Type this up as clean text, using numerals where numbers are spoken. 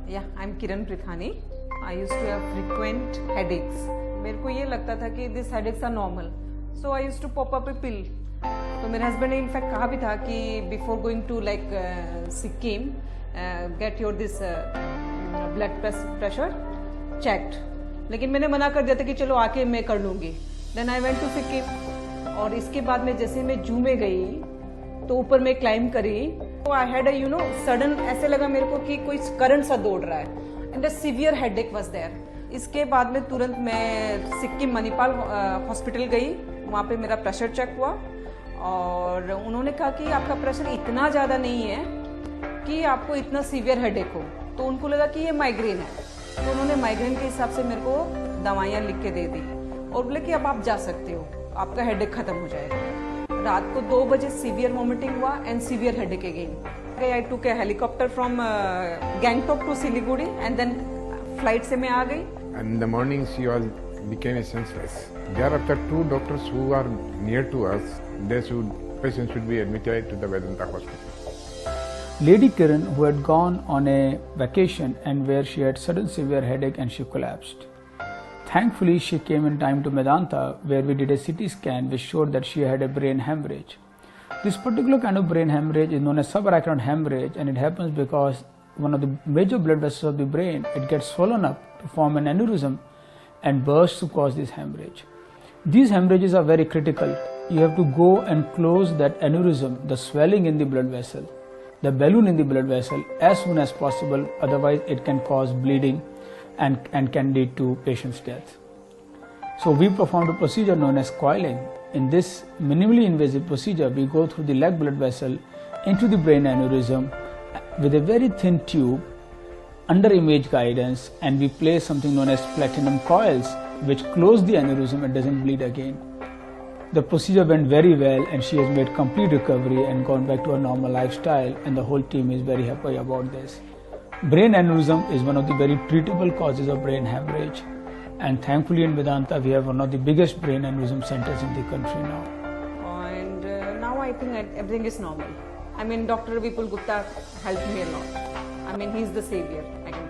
Yeah, I'm Kiran Prithani. I used to have frequent headaches. मेरे को ये लगता था कि this headaches are normal. So I used to pop up a pill. तो मेरे हस्बैंड ने इनफैक्ट कहा भी था कि before going to like Sikkim get your this blood pressure checked, लेकिन मैंने मना कर दिया था कि चलो आके मैं कर लूँगी. Then I went to Sikkim और इसके बाद में जैसे मैं जू में गई तो ऊपर में क्लाइंब करी तो I had you know sudden ऐसे लगा मेरे को कि कोई करंट सा दौड़ रहा है and a severe headache was there. इसके बाद में तुरंत मैं सिक्किम मणिपाल हॉस्पिटल गई. वहाँ पे मेरा प्रेशर चेक हुआ और उन्होंने कहा कि आपका प्रेशर इतना ज़्यादा नहीं है कि आपको इतना सीवियर हेडेक हो. तो उनको लगा कि ये माइग्रेन है, तो उन्होंने माइग्रेन के हिसाब से मेरे को दवाइयाँ लिख के दे दी और बोले कि अब आप जा सकते हो, आपका हेडेक खत्म हो जाएगा. रात को 2 बजे सीवियर वॉमिटिंग हुआ and severe headache again. I took a helicopter from Gangtok to Siliguri and then flight से मैं आ गई. And in the morning she was became senseless. Thereafter 2 doctors who are near to us, patient should be admitted to the Vedanta hospital. Lady Kiran, who had gone on a vacation and where she had sudden severe headache and she collapsed. Thankfully, she came in time to Medanta, where we did a CT scan which showed that she had a brain hemorrhage. This particular kind of brain hemorrhage is known as subarachnoid hemorrhage, and it happens because one of the major blood vessels of the brain, it gets swollen up to form an aneurysm and bursts to cause this hemorrhage. These hemorrhages are very critical. You have to go and close that aneurysm, the swelling in the blood vessel, the balloon in the blood vessel as soon as possible, otherwise it can cause bleeding and can lead to patient's death. So we performed a procedure known as coiling. In this minimally invasive procedure, we go through the leg blood vessel into the brain aneurysm with a very thin tube under image guidance, and we place something known as platinum coils which close the aneurysm and doesn't bleed again. The procedure went very well and she has made complete recovery and gone back to her normal lifestyle, and the whole team is very happy about this. Brain aneurysm is one of the very treatable causes of brain hemorrhage, and thankfully in Vedanta we have one of the biggest brain aneurysm centers in the country now. And now I think everything is normal. I mean, Dr. Vipul Gupta helped me a lot. I mean, he's the savior, I can